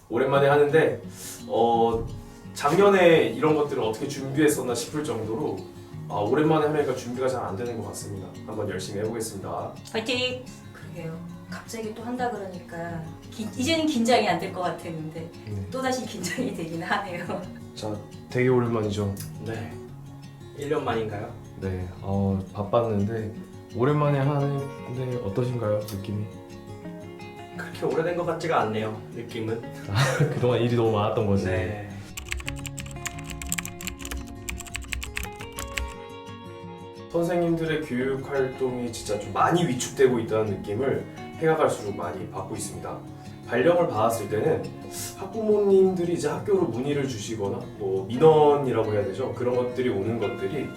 오랜만에 하는데 작년에 이런 것들을 어떻게 준비했었나 싶을 정도로 오랜만에 하니까 준비가 잘 안 되는 것 같습니다. 한번 열심히 해보겠습니다. 파이팅! 그러게요. 갑자기 또 한다 그러니까 이제는 긴장이 안 될 것 같았는데 또다시 긴장이 되긴 하네요. 자, 되게 오랜만이죠. 네. 1년 만인가요? 네, 바빴는데 오랜만에 하는데 어떠신가요, 느낌이? 그렇게 오래된 것 같지가 않네요. 느낌은. 그동안 일이 너무 많았던 거지. 네. 선생님들의 교육 활동이 진짜 좀 많이 위축되고 있다는 느낌을 해가 갈수록 많이 받고 있습니다. 발령을 받았을 때는 학부모님들이 이제 학교로 문의를 주시거나 뭐 민원이라고 해야 되죠. 그런 것들이 오는 것들이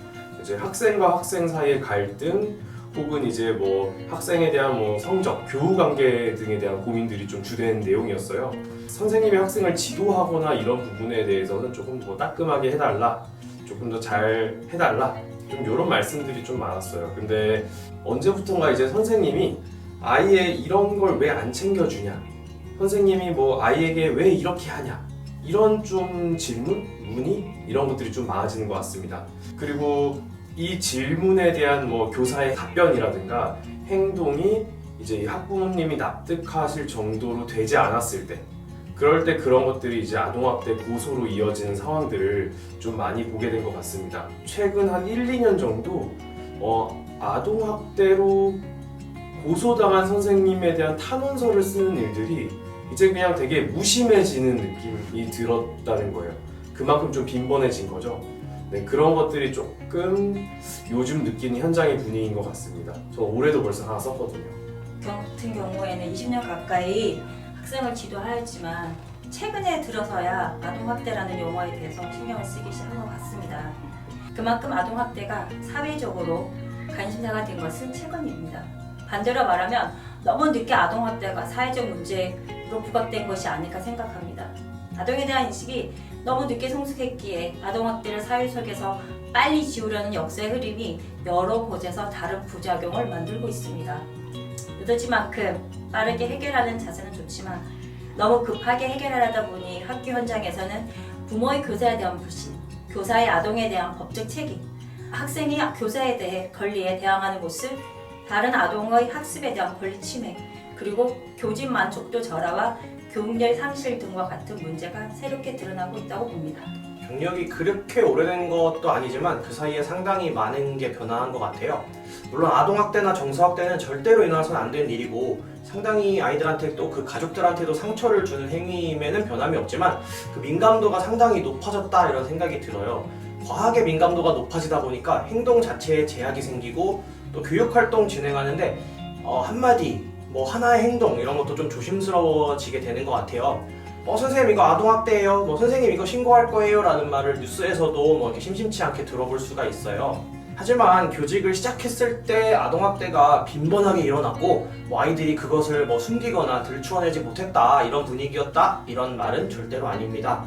이제 학생과 학생 사이의 갈등 혹은 이제 뭐 학생에 대한 뭐 성적, 교우 관계 등에 대한 고민들이 좀 주된 내용이었어요. 선생님이 학생을 지도하거나 이런 부분에 대해서는 조금 더 따끔하게 해달라, 조금 더 잘 해달라, 좀 이런 말씀들이 좀 많았어요. 근데 언제부턴가 이제 선생님이 아이의 이런 걸 왜 안 챙겨주냐, 선생님이 뭐 아이에게 왜 이렇게 하냐, 이런 좀 질문, 문의 이런 것들이 좀 많아지는 것 같습니다. 그리고 이 질문에 대한 뭐 교사의 답변이라든가 행동이 이제 학부모님이 납득하실 정도로 되지 않았을 때, 그럴 때 그런 것들이 이제 아동학대 고소로 이어지는 상황들을 좀 많이 보게 된 것 같습니다. 최근 한 1, 2년 정도 아동학대로 고소당한 선생님에 대한 탄원서를 쓰는 일들이 이제 그냥 되게 무심해지는 느낌이 들었다는 거예요. 그만큼 좀 빈번해진 거죠. 네, 그런 것들이 조금 요즘 느끼는 현장의 분위기인 것 같습니다. 저 올해도 벌써 하나 썼거든요. 저 같은 경우에는 20년 가까이 학생을 지도하였지만 최근에 들어서야 아동학대라는 용어에 대해서 신경을 쓰기 시작한 것 같습니다. 그만큼 아동학대가 사회적으로 관심사가 된 것은 최근입니다. 반대로 말하면 너무 늦게 아동학대가 사회적 문제로 부각된 것이 아닐까 생각합니다. 아동에 대한 인식이 너무 늦게 성숙했기에 아동학대를 사회 속에서 빨리 지우려는 역사의 흐름이 여러 곳에서 다른 부작용을 만들고 있습니다. 늦어지만큼 빠르게 해결하는 자세는 좋지만 너무 급하게 해결하려다 보니 학교 현장에서는 부모의 교사에 대한 불신, 교사의 아동에 대한 법적 책임, 학생이 교사에 대해 권리에 대항하는 모습, 다른 아동의 학습에 대한 권리 침해, 그리고 교직 만족도 절하와 교육열 상실 등과 같은 문제가 새롭게 드러나고 있다고 봅니다. 경력이 그렇게 오래된 것도 아니지만 그 사이에 상당히 많은 게 변화한 것 같아요. 물론 아동학대나 정서학대는 절대로 일어나서는 안 되는 일이고 상당히 아이들한테 또 그 가족들한테도 상처를 주는 행위임에는 변함이 없지만 그 민감도가 상당히 높아졌다 이런 생각이 들어요. 과하게 민감도가 높아지다 보니까 행동 자체에 제약이 생기고 또 교육활동 진행하는데 한마디 뭐 하나의 행동 이런 것도 좀 조심스러워지게 되는 것 같아요. 선생님 이거 아동학대예요, 뭐 선생님 이거 신고할 거예요 라는 말을 뉴스에서도 뭐 이렇게 심심치 않게 들어볼 수가 있어요. 하지만 교직을 시작했을 때 아동학대가 빈번하게 일어났고 뭐 아이들이 그것을 뭐 숨기거나 들추어내지 못했다 이런 분위기였다 이런 말은 절대로 아닙니다.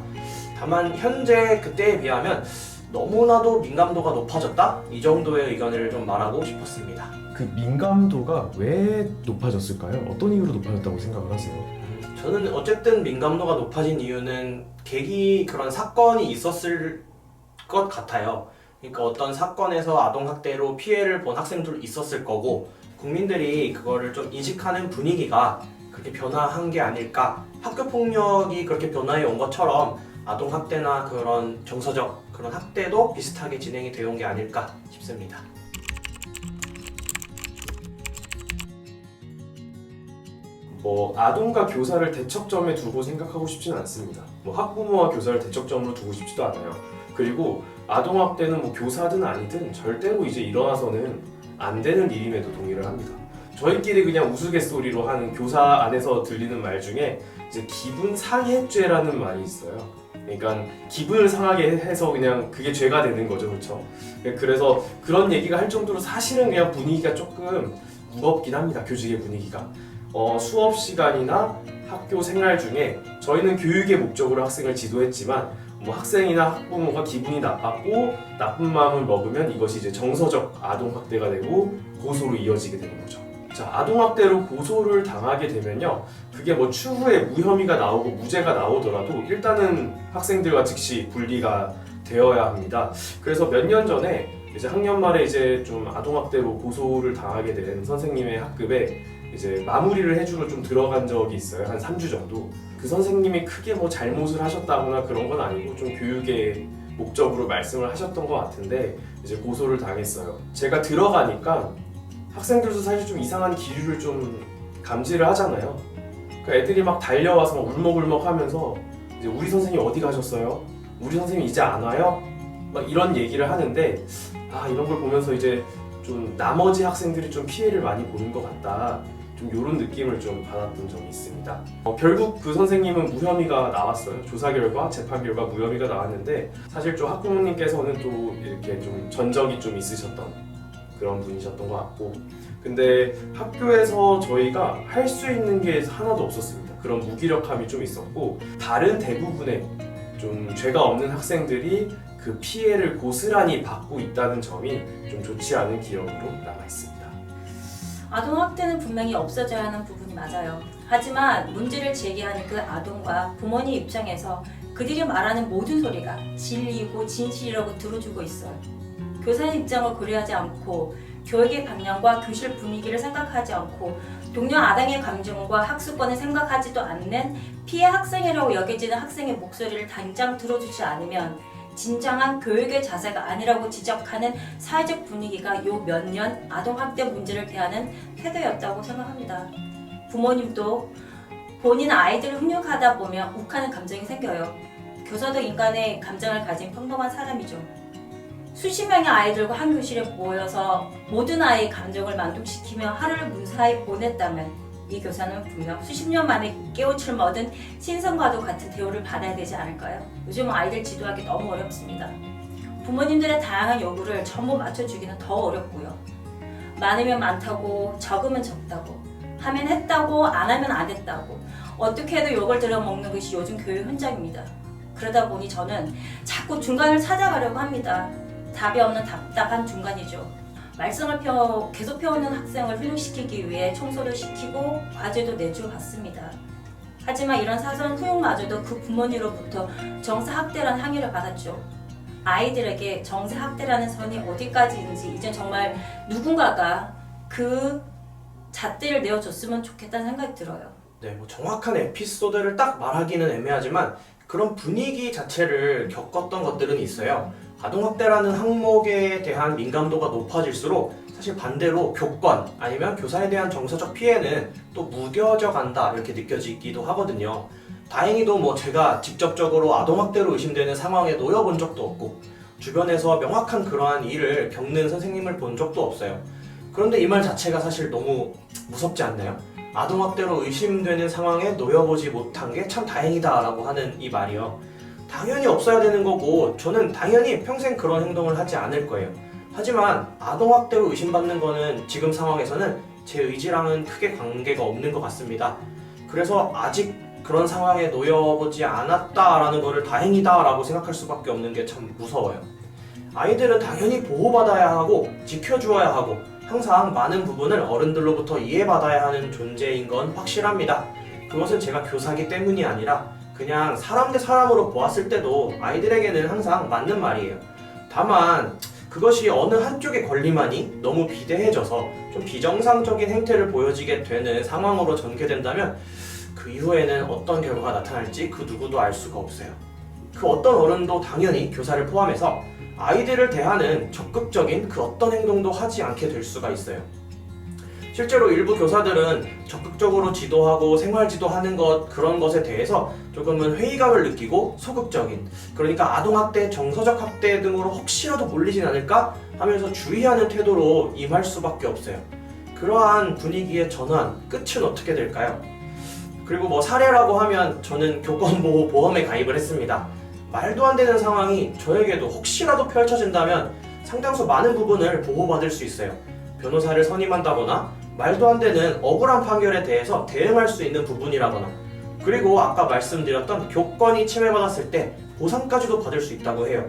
다만 현재 그때에 비하면 너무나도 민감도가 높아졌다 이 정도의 의견을 좀 말하고 싶었습니다. 그 민감도가 왜 높아졌을까요? 어떤 이유로 높아졌다고 생각을 하세요? 저는 어쨌든 민감도가 높아진 이유는 그런 사건이 있었을 것 같아요. 그러니까 어떤 사건에서 아동학대로 피해를 본 학생도 있었을 거고 국민들이 그거를 좀 인식하는 분위기가 그렇게 변화한 게 아닐까. 학교폭력이 그렇게 변화해 온 것처럼 아동학대나 그런 정서적 그런 학대도 비슷하게 진행이 되어 온 게 아닐까 싶습니다. 아동과 교사를 대척점에 두고 생각하고 싶지는 않습니다. 학부모와 교사를 대척점으로 두고 싶지도 않아요. 그리고 아동학대는 교사든 아니든 절대로 이제 일어나서는 안 되는 일임에도 동의를 합니다. 저희끼리 그냥 우스갯소리로 하는 교사 안에서 들리는 말 중에 이제 기분 상해죄라는 말이 있어요. 그러니까 기분을 상하게 해서 그냥 그게 죄가 되는 거죠, 그렇죠? 그래서 그런 얘기가 할 정도로 사실은 그냥 분위기가 조금 무겁긴 합니다, 교직의 분위기가. 수업 시간이나 학교 생활 중에 저희는 교육의 목적으로 학생을 지도했지만 학생이나 학부모가 기분이 나빴고 나쁜 마음을 먹으면 이것이 이제 정서적 아동학대가 되고 고소로 이어지게 되는 거죠. 자, 아동학대로 고소를 당하게 되면요, 그게 뭐 추후에 무혐의가 나오고 무죄가 나오더라도 일단은 학생들과 즉시 분리가 되어야 합니다. 그래서 몇 년 전에 이제 학년 말에 이제 좀 아동학대로 고소를 당하게 된 선생님의 학급에 이제 마무리를 해주러 좀 들어간 적이 있어요. 한 3주 정도. 그 선생님이 크게 뭐 잘못을 하셨다거나 그런 건 아니고 좀 교육의 목적으로 말씀을 하셨던 것 같은데 이제 고소를 당했어요. 제가 들어가니까 학생들도 사실 좀 이상한 기류를 좀 감지를 하잖아요. 그러니까 애들이 막 달려와서 막 울먹울먹 하면서 이제 우리 선생님 어디 가셨어요? 우리 선생님 이제 안 와요? 막 이런 얘기를 하는데 이런 걸 보면서 이제 좀 나머지 학생들이 좀 피해를 많이 보는 것 같다. 좀 이런 느낌을 좀 받았던 적이 있습니다. 결국 그 선생님은 무혐의가 나왔어요. 조사 결과, 재판 결과 무혐의가 나왔는데 사실 좀 학부모님께서는 또 이렇게 좀 전적이 좀 있으셨던 그런 분이셨던 것 같고, 근데 학교에서 저희가 할 수 있는 게 하나도 없었습니다. 그런 무기력함이 좀 있었고, 다른 대부분의 좀 죄가 없는 학생들이 그 피해를 고스란히 받고 있다는 점이 좀 좋지 않은 기억으로 남아 있습니다. 아동학대는 분명히 없어져야 하는 부분이 맞아요. 하지만 문제를 제기하는 그 아동과 부모님 입장에서 그들이 말하는 모든 소리가 진리이고 진실이라고 들어주고 있어요. 교사의 입장을 고려하지 않고 교육의 방향과 교실 분위기를 생각하지 않고 동료 아동의 감정과 학습권을 생각하지도 않는 피해 학생이라고 여겨지는 학생의 목소리를 당장 들어주지 않으면 진정한 교육의 자세가 아니라고 지적하는 사회적 분위기가 요 몇 년 아동학대 문제를 대하는 태도였다고 생각합니다. 부모님도 본인 아이들을 훈육하다 보면 욱하는 감정이 생겨요. 교사도 인간의 감정을 가진 평범한 사람이죠. 수십 명의 아이들과 한 교실에 모여서 모든 아이의 감정을 만족시키며 하루를 무사히 보냈다면 이 교사는 분명 수십 년 만에 깨우침을 얻은 신선과도 같은 대우를 받아야 되지 않을까요? 요즘 아이들 지도하기 너무 어렵습니다. 부모님들의 다양한 요구를 전부 맞춰주기는 더 어렵고요. 많으면 많다고, 적으면 적다고, 하면 했다고, 안 하면 안 했다고, 어떻게 해도 욕을 들어먹는 것이 요즘 교육 현장입니다. 그러다 보니 저는 자꾸 중간을 찾아가려고 합니다. 답이 없는 답답한 중간이죠. 말썽을 계속 펴오는 학생을 훈육시키기 위해 청소도 시키고 과제도 내줘봤습니다. 하지만 이런 사소한 훈육마저도 그 부모님으로부터 정서학대라는 항의를 받았죠. 아이들에게 정서학대라는 선이 어디까지인지 이젠 정말 누군가가 그 잣대를 내어줬으면 좋겠다는 생각이 들어요. 네, 뭐 정확한 에피소드를 딱 말하기는 애매하지만 그런 분위기 자체를 겪었던 것들은 있어요. 아동학대라는 항목에 대한 민감도가 높아질수록 사실 반대로 교권 아니면 교사에 대한 정서적 피해는 또 무뎌져 간다 이렇게 느껴지기도 하거든요. 다행히도 뭐 제가 직접적으로 아동학대로 의심되는 상황에 놓여본 적도 없고 주변에서 명확한 그러한 일을 겪는 선생님을 본 적도 없어요. 그런데 이 말 자체가 사실 너무 무섭지 않나요? 아동학대로 의심되는 상황에 놓여보지 못한 게 참 다행이다라고 하는 이 말이요. 당연히 없어야 되는 거고 저는 당연히 평생 그런 행동을 하지 않을 거예요. 하지만 아동학대로 의심받는 거는 지금 상황에서는 제 의지랑은 크게 관계가 없는 것 같습니다. 그래서 아직 그런 상황에 놓여보지 않았다라는 거를 다행이다라고 생각할 수밖에 없는 게 참 무서워요. 아이들은 당연히 보호받아야 하고 지켜주어야 하고 항상 많은 부분을 어른들로부터 이해받아야 하는 존재인 건 확실합니다. 그것은 제가 교사기 때문이 아니라 그냥 사람 대 사람으로 보았을 때도 아이들에게는 항상 맞는 말이에요. 다만 그것이 어느 한쪽에 걸리만이 너무 비대해져서 좀 비정상적인 행태를 보여지게 되는 상황으로 전개된다면 그 이후에는 어떤 결과가 나타날지 그 누구도 알 수가 없어요. 그 어떤 어른도 당연히 교사를 포함해서 아이들을 대하는 적극적인 그 어떤 행동도 하지 않게 될 수가 있어요. 실제로 일부 교사들은 적극적으로 지도하고 생활 지도하는 그런 것에 대해서 조금은 회의감을 느끼고 소극적인, 그러니까 아동학대, 정서적 학대 등으로 혹시라도 몰리진 않을까 하면서 주의하는 태도로 임할 수밖에 없어요. 그러한 분위기의 전환, 끝은 어떻게 될까요? 그리고 뭐 사례라고 하면 저는 교권보호보험에 가입을 했습니다. 말도 안 되는 상황이 저에게도 혹시라도 펼쳐진다면 상당수 많은 부분을 보호받을 수 있어요. 변호사를 선임한다거나 말도 안 되는 억울한 판결에 대해서 대응할 수 있는 부분이라거나, 그리고 아까 말씀드렸던 교권이 침해받았을 때 보상까지도 받을 수 있다고 해요.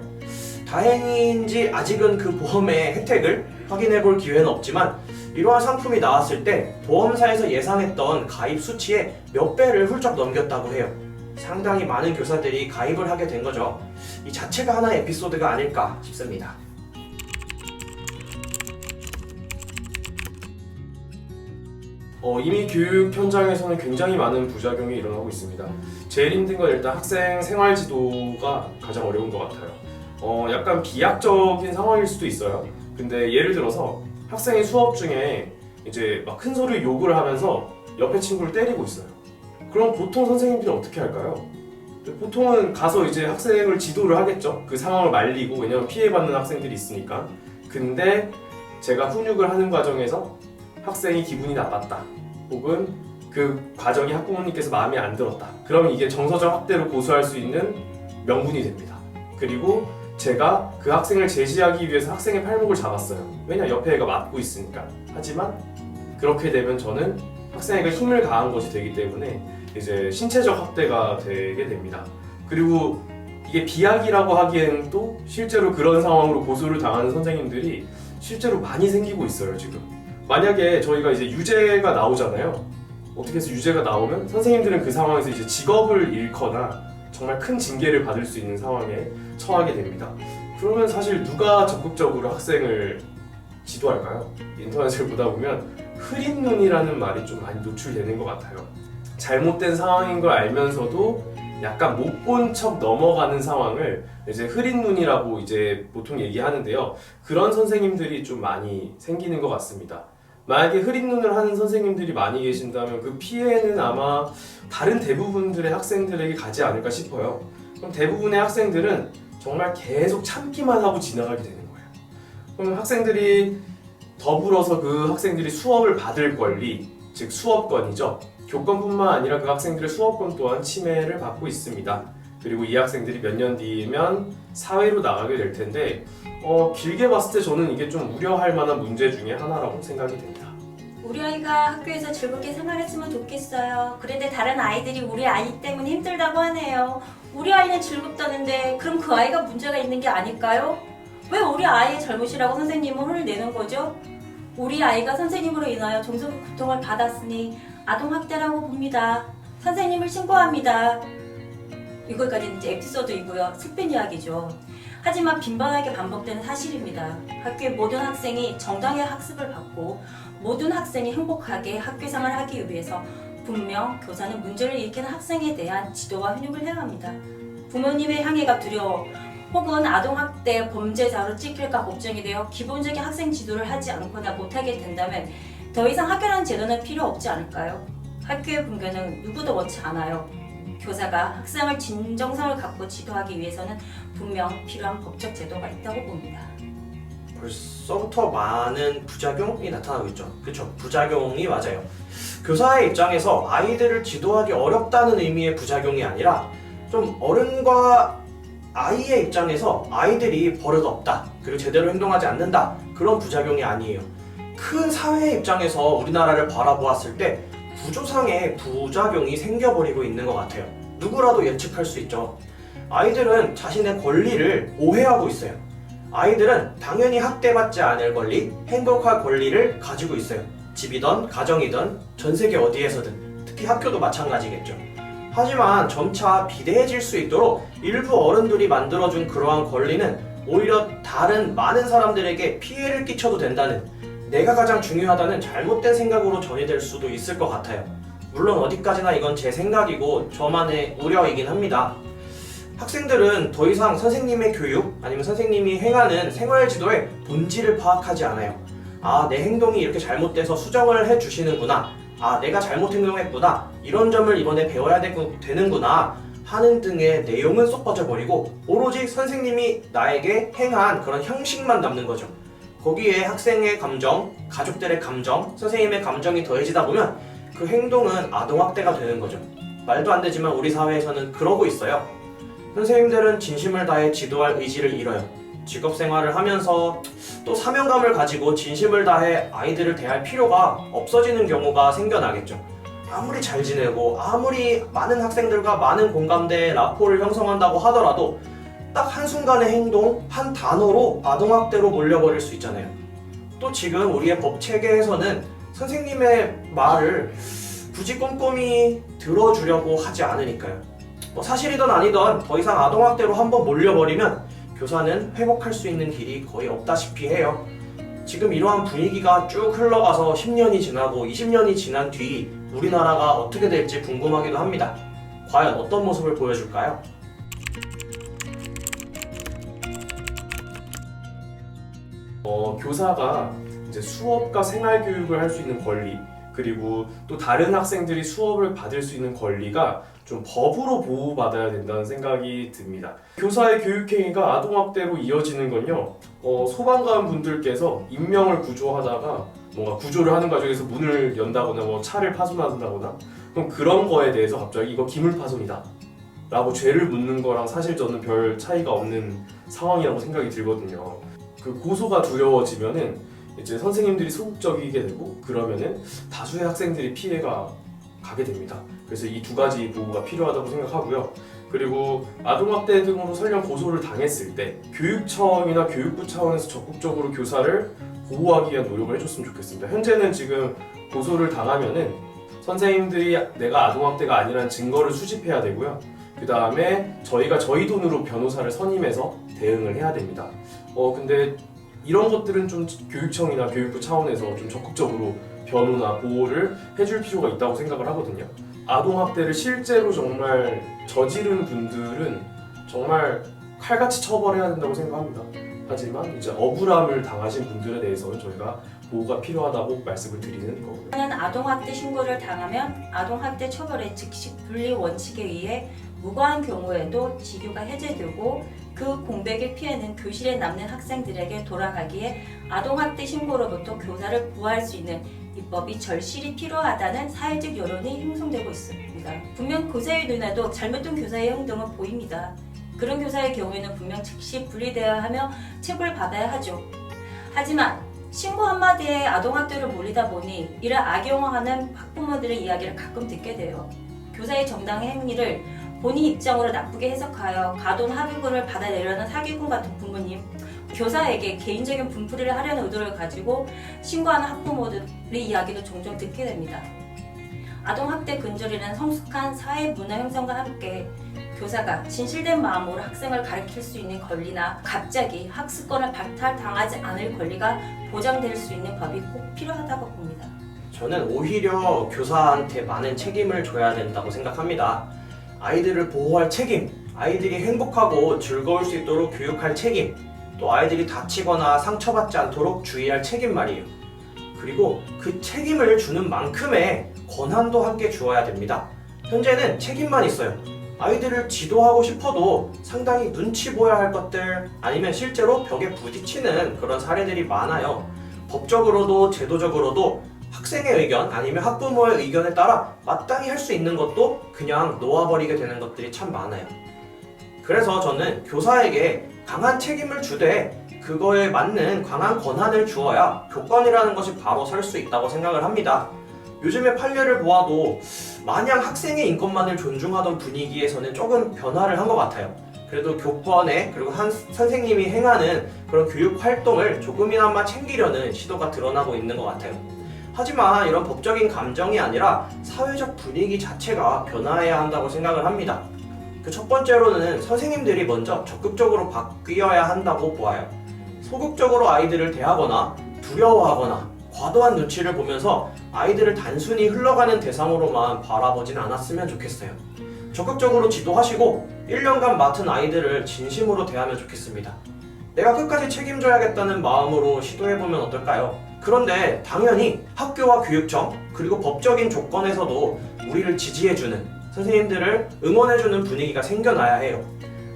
다행인지 아직은 그 보험의 혜택을 확인해 볼 기회는 없지만 이러한 상품이 나왔을 때 보험사에서 예상했던 가입 수치의 몇 배를 훌쩍 넘겼다고 해요. 상당히 많은 교사들이 가입을 하게 된 거죠. 이 자체가 하나의 에피소드가 아닐까 싶습니다. 이미 교육 현장에서는 굉장히 많은 부작용이 일어나고 있습니다. 제일 힘든 건 일단 학생 생활 지도가 가장 어려운 것 같아요. 약간 비약적인 상황일 수도 있어요. 근데 예를 들어서 학생이 수업 중에 이제 막 큰 소리 욕을 하면서 옆에 친구를 때리고 있어요. 그럼 보통 선생님들이 어떻게 할까요? 보통은 가서 이제 학생을 지도를 하겠죠. 그 상황을 말리고, 왜냐면 피해받는 학생들이 있으니까. 근데 제가 훈육을 하는 과정에서 학생이 기분이 나빴다, 혹은 그 과정이 학부모님께서 마음에 안 들었다, 그럼 이게 정서적 학대로 고소할 수 있는 명분이 됩니다. 그리고 제가 그 학생을 제지하기 위해서 학생의 팔목을 잡았어요. 왜냐, 옆에 애가 맞고 있으니까. 하지만 그렇게 되면 저는 학생에게 힘을 가한 것이 되기 때문에 이제 신체적 학대가 되게 됩니다. 그리고 이게 비약이라고 하기에는 또 실제로 그런 상황으로 고소를 당하는 선생님들이 실제로 많이 생기고 있어요, 지금. 만약에 저희가 이제 유죄가 나오잖아요. 어떻게 해서 유죄가 나오면 선생님들은 그 상황에서 이제 직업을 잃거나 정말 큰 징계를 받을 수 있는 상황에 처하게 됩니다. 그러면 사실 누가 적극적으로 학생을 지도할까요? 인터넷을 보다 보면 흐린 눈이라는 말이 좀 많이 노출되는 것 같아요. 잘못된 상황인 걸 알면서도 약간 못 본 척 넘어가는 상황을 이제 흐린 눈이라고 이제 보통 얘기하는데요. 그런 선생님들이 좀 많이 생기는 것 같습니다. 만약에 흐린 눈을 하는 선생님들이 많이 계신다면 그 피해는 아마 다른 대부분들의 학생들에게 가지 않을까 싶어요. 그럼 대부분의 학생들은 정말 계속 참기만 하고 지나가게 되는 거예요. 그럼 학생들이 더불어서 그 학생들이 수업을 받을 권리, 즉 수업권이죠. 교권뿐만 아니라 그 학생들의 수업권 또한 침해를 받고 있습니다. 그리고 이 학생들이 몇 년 뒤면 사회로 나가게 될 텐데 길게 봤을 때 저는 이게 좀 우려할 만한 문제 중에 하나라고 생각이 됩니다. 우리 아이가 학교에서 즐겁게 생활했으면 좋겠어요. 그런데 다른 아이들이 우리 아이 때문에 힘들다고 하네요. 우리 아이는 즐겁다는데 그럼 그 아이가 문제가 있는 게 아닐까요? 왜 우리 아이의 잘못이라고 선생님은 혼을 내는 거죠? 우리 아이가 선생님으로 인하여 정서적 고통을 받았으니 아동학대라고 봅니다. 선생님을 신고합니다. 이거까지는 이제 에피소드이고요. 슬픈 이야기죠. 하지만 빈번하게 반복되는 사실입니다. 학교의 모든 학생이 정당하게 학습을 받고 모든 학생이 행복하게 학교 생활을 하기 위해서 분명 교사는 문제를 일으키는 학생에 대한 지도와 훈육을 해야 합니다. 부모님의 항의가 두려워 혹은 아동학대 범죄자로 찍힐까 걱정이 되어 기본적인 학생 지도를 하지 않거나 못하게 된다면 더 이상 학교라는 제도는 필요 없지 않을까요? 학교의 분교는 누구도 원치 않아요. 교사가 학생을 진정성을 갖고 지도하기 위해서는 분명 필요한 법적 제도가 있다고 봅니다. 벌써부터 많은 부작용이 나타나고 있죠. 그렇죠? 부작용이 맞아요. 교사의 입장에서 아이들을 지도하기 어렵다는 의미의 부작용이 아니라 좀 어른과 아이의 입장에서 아이들이 버릇없다, 그리고 제대로 행동하지 않는다, 그런 부작용이 아니에요. 큰 사회의 입장에서 우리나라를 바라보았을 때 구조상의 부작용이 생겨버리고 있는 것 같아요. 누구라도 예측할 수 있죠. 아이들은 자신의 권리를 오해하고 있어요. 아이들은 당연히 학대받지 않을 권리, 행복할 권리를 가지고 있어요. 집이든 가정이든 전 세계 어디에서든, 특히 학교도 마찬가지겠죠. 하지만 점차 비대해질 수 있도록 일부 어른들이 만들어준 그러한 권리는 오히려 다른 많은 사람들에게 피해를 끼쳐도 된다는, 내가 가장 중요하다는 잘못된 생각으로 전이될 수도 있을 것 같아요. 물론 어디까지나 이건 제 생각이고 저만의 우려이긴 합니다. 학생들은 더 이상 선생님의 교육 아니면 선생님이 행하는 생활지도의 본질을 파악하지 않아요. 아, 내 행동이 이렇게 잘못돼서 수정을 해주시는구나, 아, 내가 잘못 행동했구나, 이런 점을 이번에 배워야 되는구나 하는 등의 내용은 쏙 빠져버리고 오로지 선생님이 나에게 행한 그런 형식만 남는 거죠. 거기에 학생의 감정, 가족들의 감정, 선생님의 감정이 더해지다 보면 그 행동은 아동학대가 되는 거죠. 말도 안 되지만 우리 사회에서는 그러고 있어요. 선생님들은 진심을 다해 지도할 의지를 잃어요. 직업생활을 하면서 또 사명감을 가지고 진심을 다해 아이들을 대할 필요가 없어지는 경우가 생겨나겠죠. 아무리 잘 지내고 아무리 많은 학생들과 많은 공감대, 라포를 형성한다고 하더라도 딱 한순간의 행동, 한 단어로 아동학대로 몰려버릴 수 있잖아요. 또 지금 우리의 법 체계에서는 선생님의 말을 굳이 꼼꼼히 들어주려고 하지 않으니까요. 사실이든 아니든 더 이상 아동학대로 한번 몰려버리면 교사는 회복할 수 있는 길이 거의 없다시피 해요. 지금 이러한 분위기가 쭉 흘러가서 10년이 지나고 20년이 지난 뒤 우리나라가 어떻게 될지 궁금하기도 합니다. 과연 어떤 모습을 보여줄까요? 교사가 이제 수업과 생활 교육을 할 수 있는 권리, 그리고 또 다른 학생들이 수업을 받을 수 있는 권리가 좀 법으로 보호받아야 된다는 생각이 듭니다. 교사의 교육행위가 아동학대로 이어지는 건요, 소방관 분들께서 인명을 구조하다가 뭔가 구조를 하는 과정에서 문을 연다거나 뭐 차를 파손한다거나, 그럼 그런 거에 대해서 갑자기 이거 기물파손이다 라고 죄를 묻는 거랑 사실 저는 별 차이가 없는 상황이라고 생각이 들거든요. 그 고소가 두려워지면은 이제 선생님들이 소극적이게 되고, 그러면은 다수의 학생들이 피해가 가게 됩니다. 그래서 이 두 가지 보호가 필요하다고 생각하고요. 그리고 아동학대 등으로 설령 고소를 당했을 때 교육청이나 교육부 차원에서 적극적으로 교사를 보호하기 위한 노력을 해줬으면 좋겠습니다. 현재는 지금 고소를 당하면은 선생님들이 내가 아동학대가 아니라는 증거를 수집해야 되고요. 그 다음에 저희가 저희 돈으로 변호사를 선임해서 대응을 해야 됩니다. 근데 이런 것들은 좀 교육청이나 교육부 차원에서 좀 적극적으로 변호나 보호를 해줄 필요가 있다고 생각을 하거든요. 아동학대를 실제로 정말 저지른 분들은 정말 칼같이 처벌해야 된다고 생각합니다. 하지만 이제 억울함을 당하신 분들에 대해서는 저희가 보호가 필요하다고 말씀을 드리는 거고요. 아동학대 신고를 당하면 아동학대 처벌의 즉시 분리 원칙에 의해 무고한 경우에도 직유가 해제되고 그 공백의 피해는 교실에 남는 학생들에게 돌아가기에 아동학대 신고로부터 교사를 보호할 수 있는 입법이 절실히 필요하다는 사회적 여론이 형성되고 있습니다. 분명 교사의 눈에도 잘못된 교사의 행동은 보입니다. 그런 교사의 경우에는 분명 즉시 분리되어야 하며 체벌받아야 하죠. 하지만 신고 한마디에 아동학대를 몰리다 보니 이를 악용하는 학부모들의 이야기를 가끔 듣게 돼요. 교사의 정당한 행위를 본인 입장으로 나쁘게 해석하여 가돈 합의금을 받아내려는 사기꾼 같은 부모님, 교사에게 개인적인 분풀이를 하려는 의도를 가지고 신고하는 학부모들의 이야기도 종종 듣게 됩니다. 아동학대 근절이라는 성숙한 사회 문화 형성과 함께 교사가 진실된 마음으로 학생을 가르칠 수 있는 권리나 갑자기 학습권을 박탈당하지 않을 권리가 보장될 수 있는 법이 꼭 필요하다고 봅니다. 저는 오히려 교사한테 많은 책임을 줘야 된다고 생각합니다. 아이들을 보호할 책임, 아이들이 행복하고 즐거울 수 있도록 교육할 책임, 또 아이들이 다치거나 상처받지 않도록 주의할 책임 말이에요. 그리고 그 책임을 주는 만큼의 권한도 함께 주어야 됩니다. 현재는 책임만 있어요. 아이들을 지도하고 싶어도 상당히 눈치 보여야 할 것들, 아니면 실제로 벽에 부딪히는 그런 사례들이 많아요. 법적으로도 제도적으로도 학생의 의견 아니면 학부모의 의견에 따라 마땅히 할 수 있는 것도 그냥 놓아버리게 되는 것들이 참 많아요. 그래서 저는 교사에게 강한 책임을 주되 그거에 맞는 강한 권한을 주어야 교권이라는 것이 바로 설 수 있다고 생각을 합니다. 요즘의 판례를 보아도 마냥 학생의 인권만을 존중하던 분위기에서는 조금 변화를 한 것 같아요. 그래도 교권에 그리고 선생님이 행하는 그런 교육 활동을 조금이나마 챙기려는 시도가 드러나고 있는 것 같아요. 하지만 이런 법적인 감정이 아니라 사회적 분위기 자체가 변화해야 한다고 생각을 합니다. 그 첫 번째로는 선생님들이 먼저 적극적으로 바뀌어야 한다고 보아요. 소극적으로 아이들을 대하거나 두려워하거나 과도한 눈치를 보면서 아이들을 단순히 흘러가는 대상으로만 바라보진 않았으면 좋겠어요. 적극적으로 지도하시고 1년간 맡은 아이들을 진심으로 대하면 좋겠습니다. 내가 끝까지 책임져야겠다는 마음으로 시도해보면 어떨까요? 그런데 당연히 학교와 교육청 그리고 법적인 조건에서도 우리를 지지해주는, 선생님들을 응원해주는 분위기가 생겨나야 해요.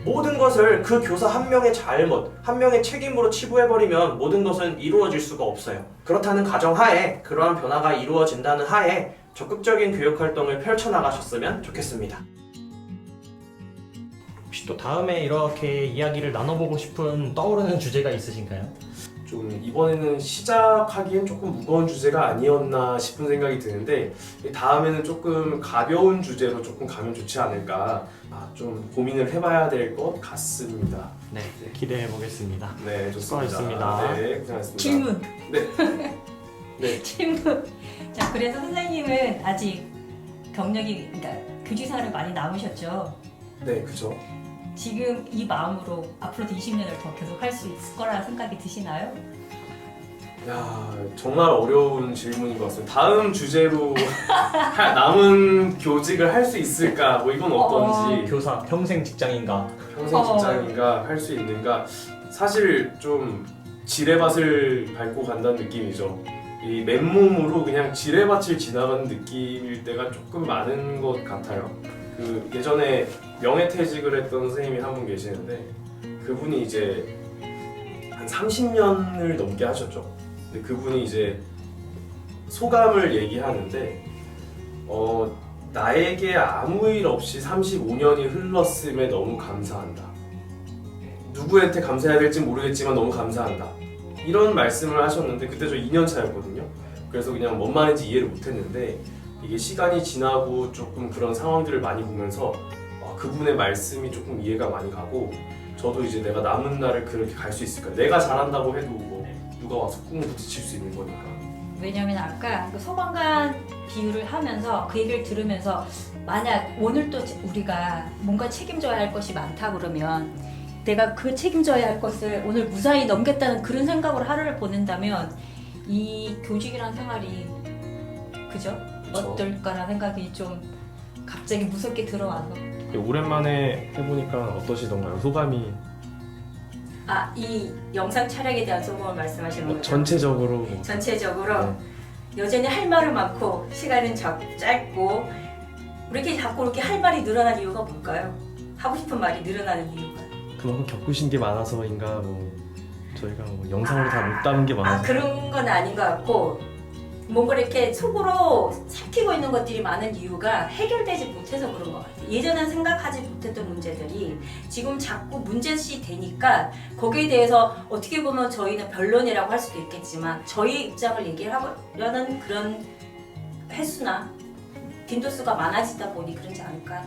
모든 것을 그 교사 한 명의 잘못, 한 명의 책임으로 치부해버리면 모든 것은 이루어질 수가 없어요. 그렇다는 가정하에 그러한 변화가 이루어진다는 하에 적극적인 교육활동을 펼쳐나가셨으면 좋겠습니다. 혹시 또 다음에 이렇게 이야기를 나눠보고 싶은 떠오르는 주제가 있으신가요? 좀 이번에는 시작하기엔 조금 무거운 주제가 아니었나 싶은 생각이 드는데 다음에는 조금 가벼운 주제로 조금 가면 좋지 않을까 좀 고민을 해봐야 될 것 같습니다. 네, 기대해 보겠습니다. 네, 좋습니다. 수고하셨습니다. 네, 고생하셨습니다. 질문. 네. 네. 질문. 자, 그래서 선생님은 아직 경력이, 그러니까 교직생활을 많이 남으셨죠? 네, 그죠. 지금 이 마음으로 앞으로도 20년을 더 계속 할 수 있을 거라는 생각이 드시나요? 야, 정말 어려운 질문인 것 같습니다. 다음 주제로 남은 교직을 할 수 있을까? 뭐 이건 어떤지. 교사 평생 직장인가? 평생 직장인가 할 수 있는가? 사실 좀 지뢰밭을 밟고 간다는 느낌이죠. 이 맨몸으로 그냥 지뢰밭을 지나가는 느낌일 때가 조금 많은 것 같아요. 그 예전에 명예퇴직을 했던 선생님이 한 분 계시는데 그분이 이제 한 30년을 넘게 하셨죠. 근데 그분이 이제 소감을 얘기하는데 나에게 아무 일 없이 35년이 흘렀음에 너무 감사한다. 누구한테 감사해야 될지 모르겠지만 너무 감사한다. 이런 말씀을 하셨는데 그때 저 2년 차였거든요. 그래서 그냥 뭔 말인지 이해를 못했는데 이게 시간이 지나고 조금 그런 상황들을 많이 보면서 그분의 말씀이 조금 이해가 많이 가고 저도 이제 내가 남은 날을 그렇게 갈 수 있을까? 내가 잘한다고 해도 뭐 누가 와서 꿍 부딪힐 수 있는 거니까. 왜냐면 아까 그 소방관 비유를 하면서 그 얘기를 들으면서 만약 오늘 또 우리가 뭔가 책임져야 할 것이 많다 그러면 내가 그 책임져야 할 것을 오늘 무사히 넘겼다는 그런 생각으로 하루를 보낸다면 이 교직이란 생활이 그죠? 그쵸. 어떨까라는 생각이 좀 갑자기 무섭게 들어와서 오랜만에 해보니까 어떠시던가요? 소감이 이 영상 촬영에 대한 소감을 말씀하시는 거죠? 전체적으로 전체적으로 네. 여전히 할 말은 많고 시간은 짧고 이렇게 자꾸 이렇게 할 말이 늘어난 이유가 뭘까요? 하고 싶은 말이 늘어나는 이유가 그만큼 겪으신 게 많아서인가 뭐 저희가 뭐 영상으로 다 못 담은 게 많아서 그런 건 아닌 것 같고 뭔가 이렇게 속으로 삭히고 있는 것들이 많은 이유가 해결되지 못해서 그런 것 같아요. 예전엔 생각하지 못했던 문제들이 지금 자꾸 문제시 되니까 거기에 대해서 어떻게 보면 저희는 변론이라고 할 수도 있겠지만 저희 입장을 얘기하려는 그런 횟수나 빈도수가 많아지다 보니 그러지 않을까.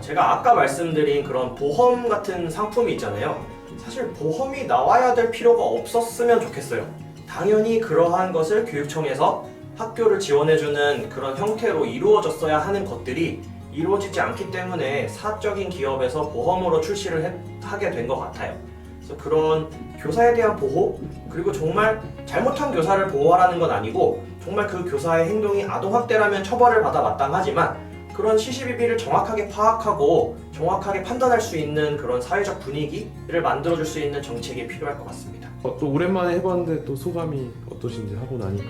제가 아까 말씀드린 그런 보험 같은 상품이 있잖아요. 사실 보험이 나와야 될 필요가 없었으면 좋겠어요. 당연히 그러한 것을 교육청에서 학교를 지원해주는 그런 형태로 이루어졌어야 하는 것들이 이루어지지 않기 때문에 사적인 기업에서 보험으로 출시를 하게 된 것 같아요. 그래서 그런 교사에 대한 보호, 그리고 정말 잘못한 교사를 보호하라는 건 아니고 정말 그 교사의 행동이 아동학대라면 처벌을 받아 마땅하지만 그런 시시비비를 정확하게 파악하고 정확하게 판단할 수 있는 그런 사회적 분위기를 만들어줄 수 있는 정책이 필요할 것 같습니다. 또 오랜만에 해봤는데 또 소감이 어떠신지 하고 나니까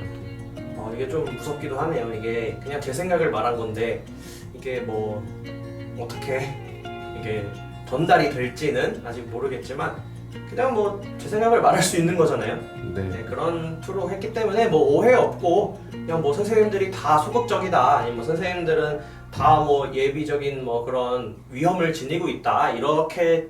또 이게 좀 무섭기도 하네요. 이게 그냥 제 생각을 말한 건데 이게 뭐 어떻게 이게 전달이 될지는 아직 모르겠지만 그냥 뭐 제 생각을 말할 수 있는 거잖아요. 네, 그런 투로 했기 때문에 뭐 오해 없고 그냥 뭐 선생님들이 다 소극적이다 아니면 뭐 선생님들은 다 뭐 예비적인 뭐 그런 위험을 지니고 있다 이렇게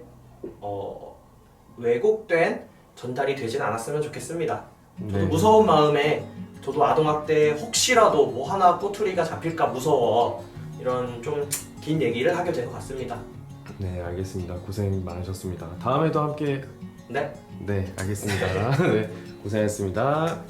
왜곡된 전달이 되진 않았으면 좋겠습니다. 저도 무서운 마음에 저도 아동학대 혹시라도 뭐 하나 꼬투리가 잡힐까 무서워 이런 좀 긴 얘기를 하게 된 것 같습니다. 네, 알겠습니다. 고생 많으셨습니다. 다음에도 함께 네. 네, 알겠습니다. 네, 고생했습니다.